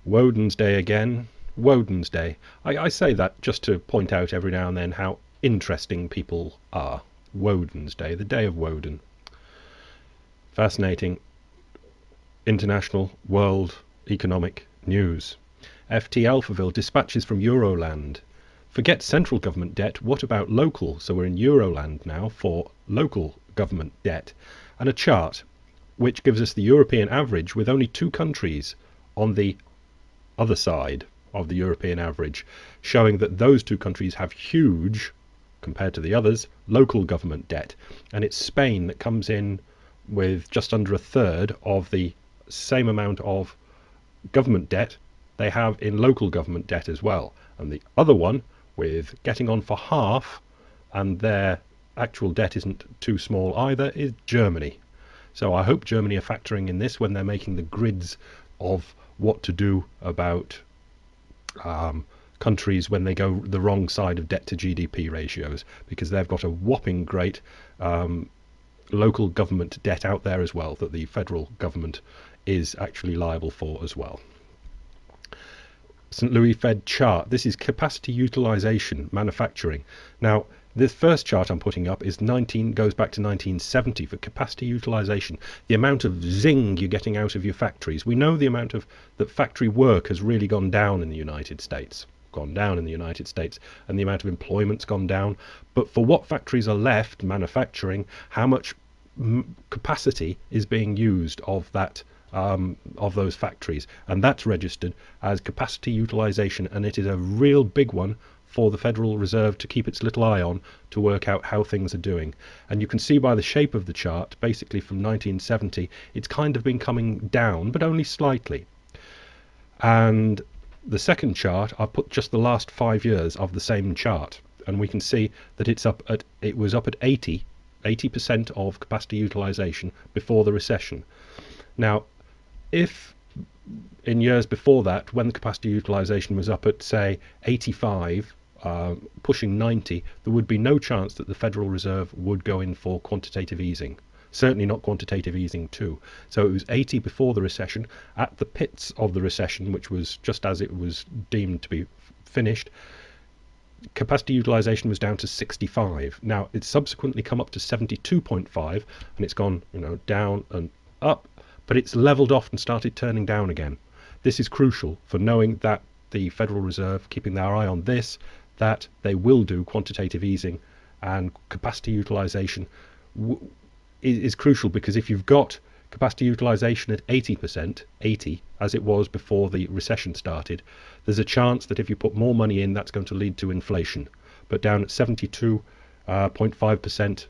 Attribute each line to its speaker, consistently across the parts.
Speaker 1: Woden's Day again. Woden's Day. I say that just to point out every now and then how interesting people are. Woden's Day, the day of Woden. Fascinating. International World Economic News. FT Alphaville dispatches from Euroland. Forget central government debt, what about local? So we're in Euroland now for local government debt. And a chart which gives us the European average with only two countries on the other side of the European average, showing that those two countries have huge, compared to the others, local government debt. And it's Spain that comes in with just under a third of the same amount of government debt they have in local government debt as well. And the other one, with getting on for half, and their actual debt isn't too small either, is Germany. So I hope Germany are factoring in this when they're making the grids of what to do about countries when they go the wrong side of debt to GDP ratios, because they've got a whopping great local government debt out there as well that the federal government is actually liable for as well. St. Louis Fed chart. This is capacity utilization manufacturing. Now, the first chart I'm putting up is goes back to 1970 for capacity utilization. The amount of zing you're getting out of your factories. We know the amount of that factory work has really gone down in the United States. And the amount of employment's gone down. But for what factories are left manufacturing, how much capacity is being used of that of those factories, and that's registered as capacity utilization, and it is a real big one for the Federal Reserve to keep its little eye on to work out how things are doing. And you can see by the shape of the chart, basically from 1970, it's kind of been coming down, but only slightly. And the second chart, I've put just the last 5 years of the same chart, and we can see that it was up at 80% of capacity utilization before the recession. Now, if in years before that, when the capacity utilization was up at, say, 85, pushing 90, there would be no chance that the Federal Reserve would go in for quantitative easing. Certainly not quantitative easing 2. So it was 80 before the recession. At the pits of the recession, which was just as it was deemed to be finished, capacity utilization was down to 65. Now, it's subsequently come up to 72.5, and it's gone, down and up, but it's leveled off and started turning down again. This is crucial for knowing that the Federal Reserve, keeping their eye on this, that they will do quantitative easing, and capacity utilization is crucial, because if you've got capacity utilization at 80%, 80 as it was before the recession started, there's a chance that if you put more money in, that's going to lead to inflation. But down at 72.5%,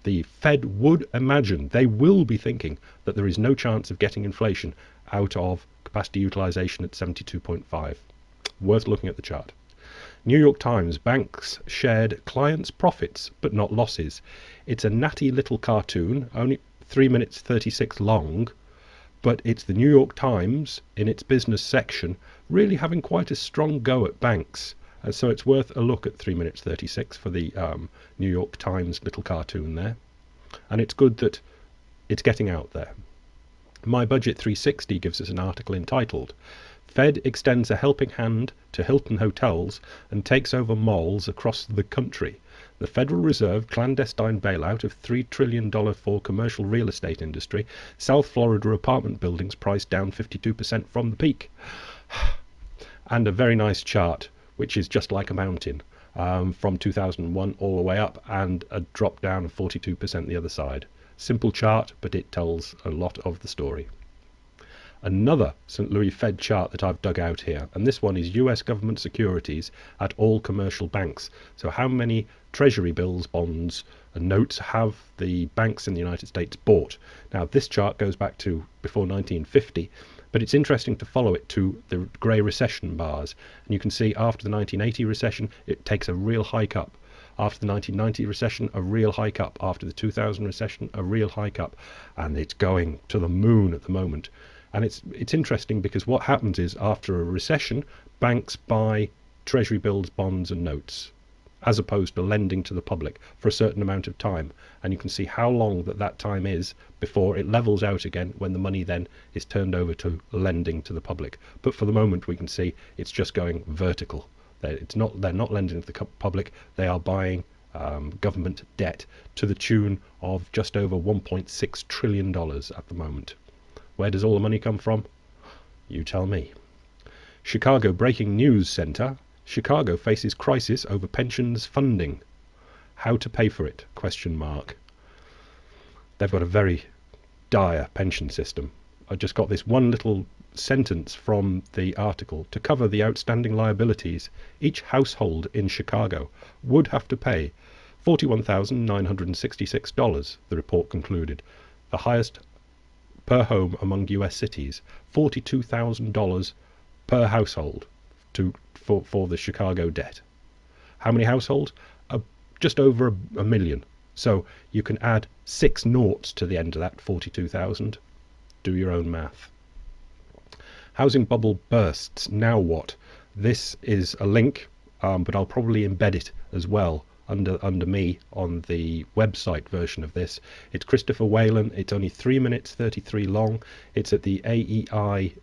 Speaker 1: the Fed would imagine, they will be thinking that there is no chance of getting inflation out of capacity utilization at 72.5. Worth looking at the chart. New York Times, banks shared clients' profits but not losses. It's a natty little cartoon, only 3 minutes 36 long, but it's the New York Times in its business section really having quite a strong go at banks. So it's worth a look at 3 minutes 36 for the New York Times little cartoon there. And it's good that it's getting out there. My Budget 360 gives us an article entitled Fed extends a helping hand to Hilton hotels and takes over malls across the country. The Federal Reserve clandestine bailout of $3 trillion for commercial real estate industry. South Florida apartment buildings priced down 52% from the peak. And a very nice chart, which is just like a mountain, from 2001 all the way up, and a drop down of 42% the other side. Simple chart, but it tells a lot of the story. Another St. Louis Fed chart that I've dug out here, and this one is US government securities at all commercial banks. So how many treasury bills, bonds and notes have the banks in the United States bought? Now this chart goes back to before 1950, but it's interesting to follow it to the grey recession bars, and you can see after the 1980 recession it takes a real hike up. After the 1990 recession, a real hike up. After the 2000 recession, a real hike up, and it's going to the moon at the moment. And it's interesting because what happens is after a recession, banks buy treasury bills, bonds and notes. as opposed to lending to the public for a certain amount of time. And you can see how long that time is before it levels out again, when the money then is turned over to lending to the public. But for the moment we can see it's just going vertical. They're not lending to the public, they are buying government debt to the tune of just over $1.6 trillion at the moment. Where does all the money come from? You tell me. Chicago Breaking News Center. Chicago faces crisis over pensions funding. How to pay for it? Question mark. They've got a very dire pension system. I just got this one little sentence from the article. To cover the outstanding liabilities, each household in Chicago would have to pay $41,966, the report concluded, the highest per home among US cities, $42,000 per household for the Chicago debt. How many households? Just over a million. So you can add 6 noughts to the end of that 42,000. Do your own math. Housing bubble bursts. Now what? This is a link, but I'll probably embed it as well under me on the website version of this. It's Christopher Whalen. It's only 3 minutes 33 long. It's at the AEI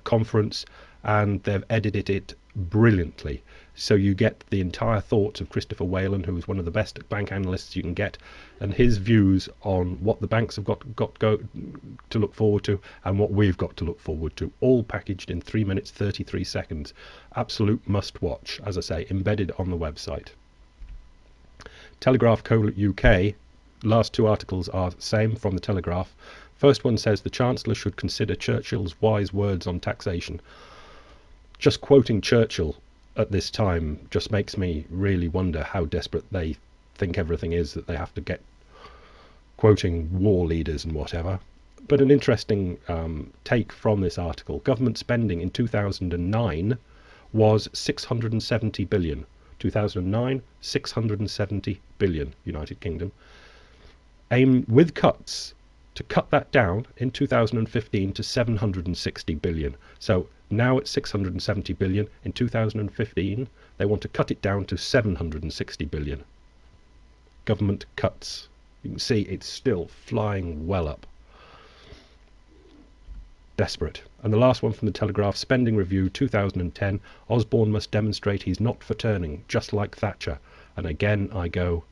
Speaker 1: conference, and they've edited it brilliantly. So you get the entire thoughts of Christopher Whalen, who is one of the best bank analysts you can get, and his views on what the banks have got to look forward to and what we've got to look forward to, all packaged in 3 minutes 33 seconds. Absolute must watch, as I say, embedded on the website. Telegraph Co. UK, last 2 articles are the same from the Telegraph. First one says the Chancellor should consider Churchill's wise words on taxation. Just quoting Churchill at this time just makes me really wonder how desperate they think everything is that they have to get quoting war leaders and whatever. But an interesting take from this article. Government spending in 2009 was 670 billion. 2009, 670 billion, United Kingdom. Aim with cuts to cut that down in 2015 to 760 billion. So now it's 670 billion. In 2015 they want to cut it down to 760 billion. Government cuts. You can see it's still flying well up. Desperate. And the last one from the Telegraph, Spending Review 2010, Osborne must demonstrate he's not for turning, just like Thatcher. And again I go,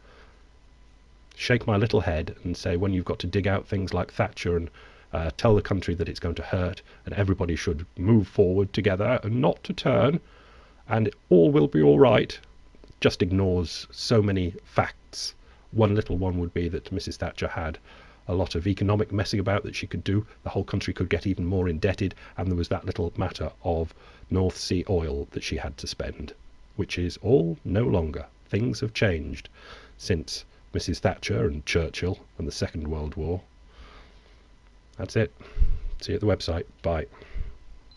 Speaker 1: shake my little head and say, when you've got to dig out things like Thatcher and tell the country that it's going to hurt and everybody should move forward together and not to turn and all will be all right, just ignores so many facts. One little one would be that Mrs. Thatcher had a lot of economic messing about that she could do. The whole country could get even more indebted, and there was that little matter of North Sea oil that she had to spend, which is all no longer. Things have changed since Mrs. Thatcher and Churchill and the Second World War. That's it. See you at the website. Bye.